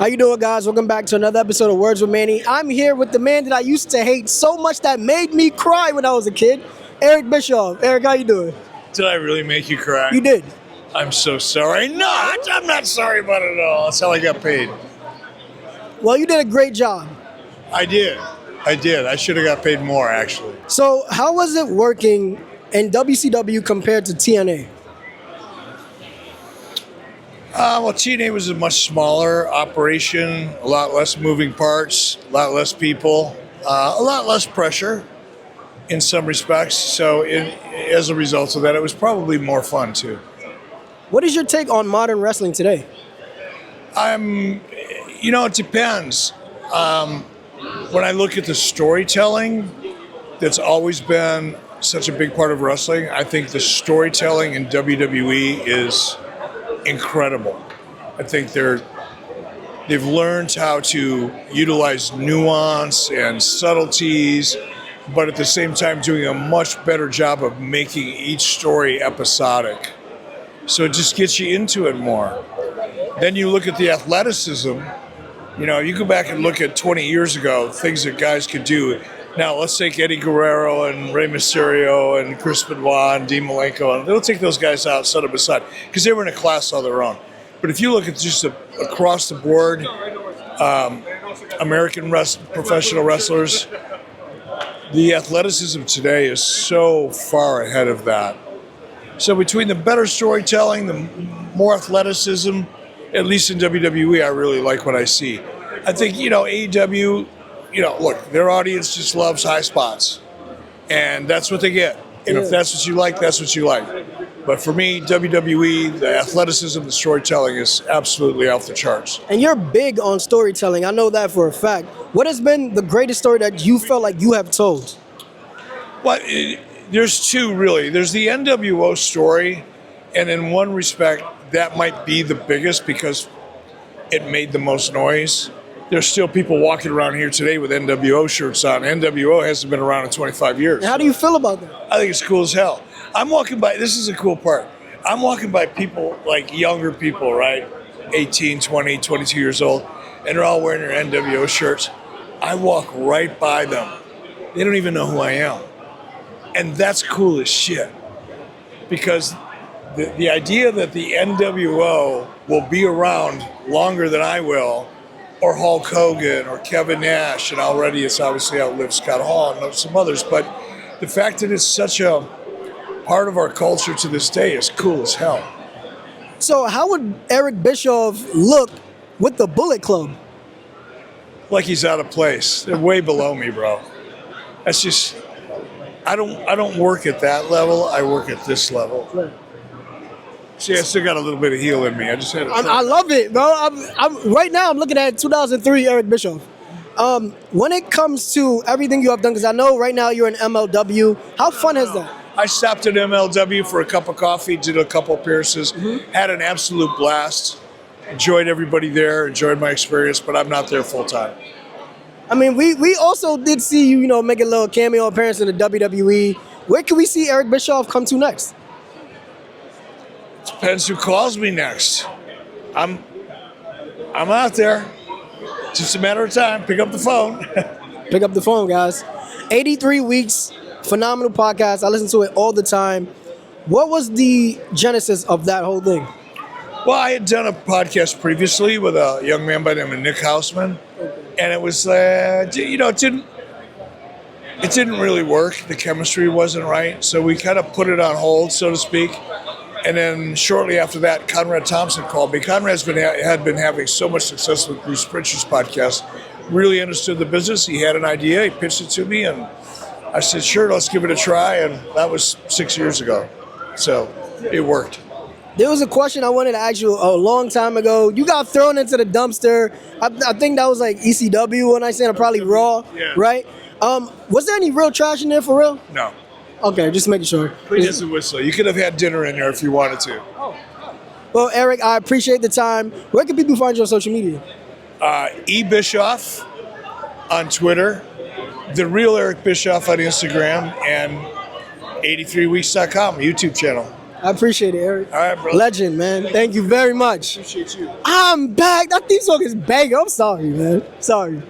How you doing, guys? Welcome back to another episode of Words with Manny. I'm here with the man that I used to hate so much that made me cry when I was a kid, Eric Bischoff. Eric, how you doing? Did I really make you cry? You did. I'm so sorry. No, I'm not sorry about it at all. That's how I got paid. Well, you did a great job. I did. I should have got paid more, actually. So how was it working in WCW compared to TNA? Well, TNA was a much smaller operation, a lot less moving parts, a lot less people, a lot less pressure in some respects. So as a result of that, it was probably more fun, too. What is your take on modern wrestling today? It depends. When I look at the storytelling, that's always been such a big part of wrestling. I think the storytelling in WWE is incredible. I think they've learned how to utilize nuance and subtleties, but at the same time doing a much better job of making each story episodic. So it just gets you into it more. Then you look at the athleticism. You go back and look at 20 years ago, things that guys could do. Now, let's take Eddie Guerrero and Rey Mysterio and Chris Benoit and Dean Malenko, and they'll take those guys out, set them aside, because they were in a class on their own. But if you look at just across the board, American professional wrestlers, the athleticism today is so far ahead of that. So between the better storytelling, the more athleticism, at least in WWE, I really like what I see. I think, AEW, look, their audience just loves high spots. And that's what they get. And if that's what you like, that's what you like. But for me, WWE, the athleticism, the storytelling is absolutely off the charts. And you're big on storytelling. I know that for a fact. What has been the greatest story that you felt like you have told? Well, there's two, really. There's the NWO story, and in one respect, that might be the biggest because it made the most noise. There's still people walking around here today with NWO shirts on. NWO hasn't been around in 25 years. How do you feel about that? I think it's cool as hell. I'm walking by, this is a cool part. I'm walking by people, like younger people, right? 18, 20, 22 years old, and they're all wearing their NWO shirts. I walk right by them. They don't even know who I am. And that's cool as shit. Because the idea that the NWO will be around longer than I will, or Hulk Hogan, or Kevin Nash, and already it's obviously outlived Scott Hall and some others, but the fact that it's such a part of our culture to this day is cool as hell. So how would Eric Bischoff look with the Bullet Club? Like he's out of place. They're way below me, bro. That's just, I don't work at that level. I work at this level. Right. See, I still got a little bit of heel in me. I just had. I love it, bro. I'm right now. I'm looking at 2003 Eric Bischoff. When it comes to everything you have done, because I know right now you're in MLW. How fun has that? I stopped at MLW for a cup of coffee, did a couple appearances, had an absolute blast. Enjoyed everybody there. Enjoyed my experience, but I'm not there full time. I mean, we also did see you, make a little cameo appearance in the WWE. Where can we see Eric Bischoff come to next? Depends who calls me next. I'm out there. Just a matter of time. Pick up the phone. Pick up the phone, guys. 83 weeks, phenomenal podcast. I listen to it all the time. What was the genesis of that whole thing? Well, I had done a podcast previously with a young man by the name of Nick Hausman, and it was, it didn't really work. The chemistry wasn't right, so we kind of put it on hold, so to speak. And then shortly after that, Conrad Thompson called me. Conrad had been having so much success with Bruce Pritchard's podcast, really understood the business. He had an idea, he pitched it to me, and I said, sure, let's give it a try. And that was 6 years ago. So it worked. There was a question I wanted to ask you a long time ago. You got thrown into the dumpster. I think that was like ECW when I said probably Raw, right? Was there any real trash in there for real? No. Okay, just making sure. Clean as a whistle. You could have had dinner in there if you wanted to. Well, Eric, I appreciate the time. Where can people find you on social media? Bischoff on Twitter, The Real Eric Bischoff on Instagram, and 83weeks.com YouTube channel. I appreciate it, Eric. All right, bro. Legend, man. Thank you very much. Appreciate you. I'm back. That theme song is banging. I'm sorry, man. Sorry.